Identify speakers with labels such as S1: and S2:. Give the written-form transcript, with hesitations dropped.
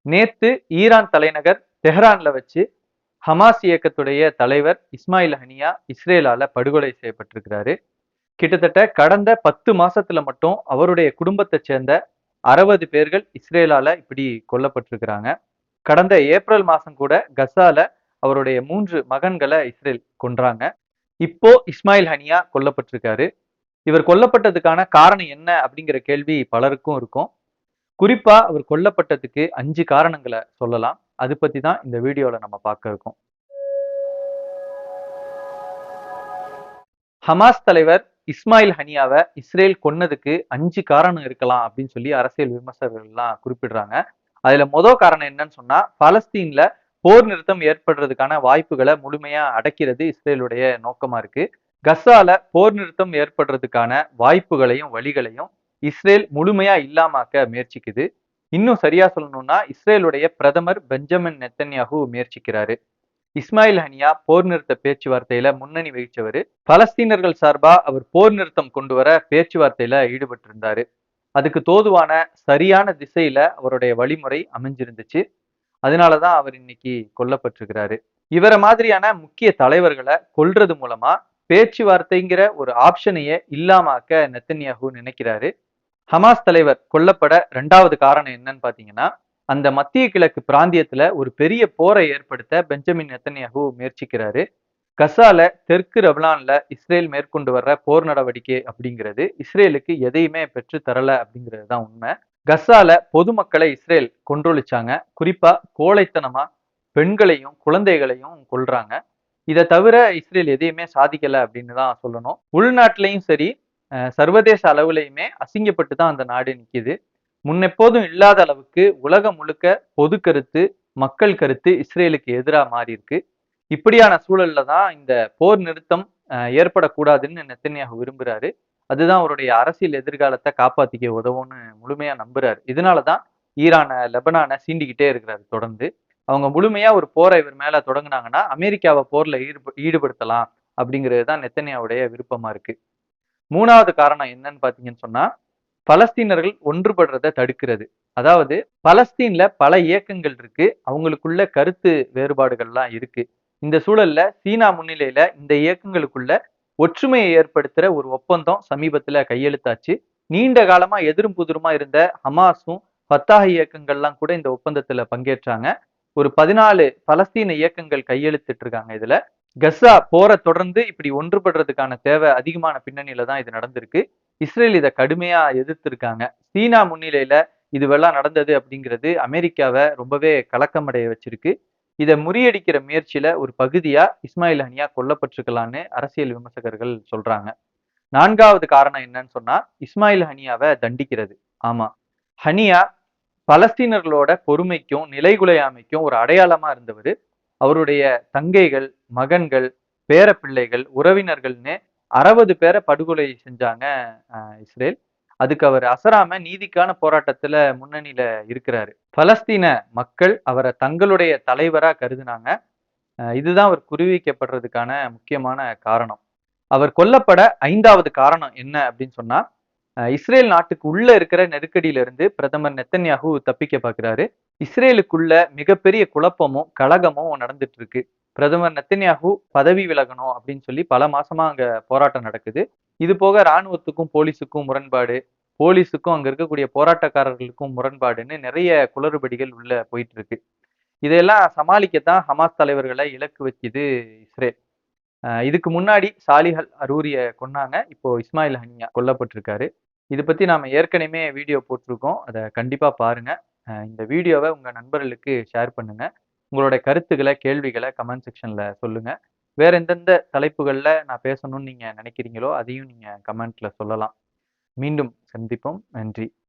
S1: நேத்து ஈரான் தலைநகர் தெஹ்ரான்ல வச்சு ஹமாஸ் இயக்கத்துடைய தலைவர் இஸ்மாயில் ஹனியா இஸ்ரேலால படுகொலை செய்யப்பட்டிருக்கிறாரு. கிட்டத்தட்ட கடந்த 10 மாசத்துல மட்டும் அவருடைய குடும்பத்தை சேர்ந்த 60 பேர்கள் இஸ்ரேலால இப்படி கொல்லப்பட்டிருக்கிறாங்க. கடந்த ஏப்ரல் மாசம் கூட கசால அவருடைய 3 மகன்களை இஸ்ரேல் கொன்றாங்க. இப்போ இஸ்மாயில் ஹனியா கொல்லப்பட்டிருக்காரு. இவர் கொல்லப்பட்டதுக்கான காரணம் என்ன அப்படிங்கிற கேள்வி பலருக்கும் இருக்கும். குறிப்பா அவர் கொல்லப்பட்டதுக்கு 5 காரணங்களை சொல்லலாம். அது பத்தி தான் இந்த வீடியோல நம்ம பார்க்க இருக்கோம். ஹமாஸ் தலைவர் இஸ்மாயில் ஹனியாவை இஸ்ரேல் கொன்னதுக்கு 5 காரணம் இருக்கலாம் அப்படின்னு சொல்லி அரசியல் விமர்சகர்கள் எல்லாம் குறிப்பிடுறாங்க. அதுல முதல் காரணம் என்னன்னு சொன்னா, பாலஸ்தீன்ல போர் நிறுத்தம் ஏற்படுறதுக்கான வாய்ப்புகளை முழுமையா அடக்கிறது இஸ்ரேலுடைய நோக்கமா இருக்கு. கசால போர் நிறுத்தம் ஏற்படுறதுக்கான வாய்ப்புகளையும் வழிகளையும் இஸ்ரேல் முழுமையா இல்லாமாக்க முயற்சிக்குது. இன்னும் சரியா சொல்லணும்னா இஸ்ரேலுடைய பிரதமர் பெஞ்சமின் நெத்தன்யாகு முயற்சிக்கிறாரு. இஸ்மாயில் ஹனியா போர் நிறுத்த பேச்சுவார்த்தையில முன்னணி வகிச்சவர். பலஸ்தீனர்கள் சார்பா அவர் போர் நிறுத்தம் கொண்டு வர பேச்சுவார்த்தையில ஈடுபட்டு இருந்தாரு. அதுக்கு தோதுவான சரியான திசையில அவருடைய வழிமுறை அமைஞ்சிருந்துச்சு. அதனாலதான் அவர் இன்னைக்கு கொல்லப்பட்டிருக்கிறாரு. இவரை மாதிரியான முக்கிய தலைவர்களை கொல்றது மூலமா பேச்சுவார்த்தைங்கிற ஒரு ஆப்ஷனையே இல்லாமாக்க நெத்தன்யாகு நினைக்கிறாரு. ஹமாஸ் தலைவர் கொல்லப்பட 2வது காரணம் என்னன்னு பாத்தீங்கன்னா, அந்த மத்திய கிழக்கு பிராந்தியத்துல ஒரு பெரிய போரை ஏற்படுத்த பெஞ்சமின் நெத்தன்யாகு முயற்சிக்கிறாரு. கசால தெற்கு ரப்லான்ல இஸ்ரேல் மேற்கொண்டு வர்ற போர் நடவடிக்கை அப்படிங்கிறது இஸ்ரேலுக்கு எதையுமே பெற்று தரல அப்படிங்கிறது தான் உண்மை. கசால பொதுமக்களை இஸ்ரேல் கொன்றொழிச்சாங்க. குறிப்பா கோழைத்தனமா பெண்களையும் குழந்தைகளையும் கொல்றாங்க. இதை தவிர இஸ்ரேல் எதையுமே சாதிக்கல அப்படின்னு தான் சொல்லணும். உள்நாட்டிலையும் சரி, சர்வதேச அளவுலையுமே அசிங்கப்பட்டு தான் அந்த நாடு நிக்குது. முன்னெப்போதும் இல்லாத அளவுக்கு உலகம் முழுக்க பொது கருத்து, மக்கள் கருத்து இஸ்ரேலுக்கு எதிராக மாறி இருக்கு. இப்படியான சூழல்ல தான் இந்த போர் நிறுத்தம் ஏற்படக்கூடாதுன்னு நெத்தன்யாகு விரும்புறாரு. அதுதான் அவருடைய அரசியல் எதிர்காலத்தை காப்பாத்திக்க உதவும்னு முழுமையா நம்புறாரு. இதனாலதான் ஈரான லெபனானை சீண்டிக்கிட்டே இருக்கிறாரு தொடர்ந்து. அவங்க முழுமையா ஒரு போரை இவர் மேல தொடங்குனாங்கன்னா அமெரிக்காவை போர்ல ஈடுபடுத்தலாம் அப்படிங்கிறது தான் நெத்தன்யாவுடைய விருப்பமா இருக்கு. 3வது காரணம் என்னன்னு பாத்தீங்கன்னு சொன்னா, பலஸ்தீனர்கள் ஒன்றுபடுறதை தடுக்கிறது. அதாவது பலஸ்தீன்ல பல இயக்கங்கள் இருக்கு, அவங்களுக்குள்ள கருத்து வேறுபாடுகள்லாம் இருக்கு. இந்த சூழல்ல சீனா முன்னிலையில இந்த இயக்கங்களுக்குள்ள ஒற்றுமையை ஏற்படுத்துற ஒரு ஒப்பந்தம் சமீபத்துல கையெழுத்தாச்சு. நீண்ட காலமா எதிரும் புதிருமா இருந்த ஹமாஸும் ஃபத்தாஹ் இயக்கங்கள்லாம் கூட இந்த ஒப்பந்தத்துல பங்கேற்றாங்க. ஒரு 14 பலஸ்தீன இயக்கங்கள் கையெழுத்திட்டு இருக்காங்க இதுல. கஸ்ஸா போரை தொடர்ந்து இப்படி ஒன்றுபடுறதுக்கான தேவை அதிகமான பின்னணியில தான் இது நடந்திருக்கு. இஸ்ரேல் இதை கடுமையா எதிர்த்திருக்காங்க. சீனா முன்னிலையில இதுவெல்லாம் நடந்தது அப்படிங்கிறது அமெரிக்காவை ரொம்பவே கலக்கமடைய வச்சிருக்கு. இதை முறியடிக்கிற முயற்சியில ஒரு பகுதியா இஸ்மாயில் ஹனியா கொல்லப்பட்டிருக்கலான்னு அரசியல் விமர்சகர்கள் சொல்றாங்க. 4வது காரணம் என்னன்னு சொன்னா, இஸ்மாயில் ஹனியாவை தண்டிக்கிறது. ஆமா, ஹனியா பலஸ்தீனர்களோட பொறுமைக்கும் நிலைகுலையாமைக்கும் ஒரு அடையாளமா இருந்தவர். அவருடைய தங்கைகள், மகன்கள், பேர பிள்ளைகள், உறவினர்கள்னு 60 பேரை படுகொலை செஞ்சாங்க இஸ்ரேல். அதுக்கு அவர் அசராம நீதிக்கான போராட்டத்துல முன்னணியில இருக்கிறாரு. பலஸ்தீன மக்கள் அவரை தங்களுடைய தலைவரா கருதுனாங்க. இதுதான் அவர் குருவிக்கப்படுறதுக்கான முக்கியமான காரணம். அவர் கொல்லப்பட 5வது காரணம் என்ன அப்படின்னு சொன்னா, இஸ்ரேல் நாட்டுக்கு உள்ள இருக்கிற நெருக்கடியில இருந்து பிரதமர் நெத்தன்யாகு தப்பிக்க பார்க்கிறாரு. இஸ்ரேலுக்குள்ள மிகப்பெரிய குழப்பமும் கலகமும் நடந்துட்டு இருக்கு. பிரதமர் நெத்தன்யாகு பதவி விலகணும் அப்படின்னு சொல்லி பல மாசமா அங்க போராட்டம் நடக்குது. இது போக இராணுவத்துக்கும் போலீஸுக்கும் முரண்பாடு, போலீஸுக்கும் அங்க இருக்கக்கூடிய போராட்டக்காரர்களுக்கும் முரண்பாடுன்னு நிறைய குளறுபடிகள் உள்ள போயிட்டு இருக்கு. இதையெல்லாம் சமாளிக்கத்தான் ஹமாஸ் தலைவர்களை இலக்கு வச்சுது இஸ்ரேல். இதுக்கு முன்னாடி சாலிஹ் அரூரிய கொன்னாங்க. இப்போ இஸ்மாயில் ஹனியா கொல்லப்பட்டிருக்காரு. இது பத்தி நாம ஏற்கனவே வீடியோ போட்டிருக்கோம். அதை கண்டிப்பா பாருங்க. இந்த வீடியோவை உங்க நண்பர்களுக்கு ஷேர் பண்ணுங்க. உங்களோட கருத்துக்களை, கேள்விகளை கமெண்ட் செக்ஷன்ல சொல்லுங்க. வேற எந்தெந்த தலைப்புகள்ல நான் பேசணும்னு நீங்க நினைக்கிறீங்களோ அதையும் நீங்க கமெண்ட்ல சொல்லலாம். மீண்டும் சந்திப்போம். நன்றி.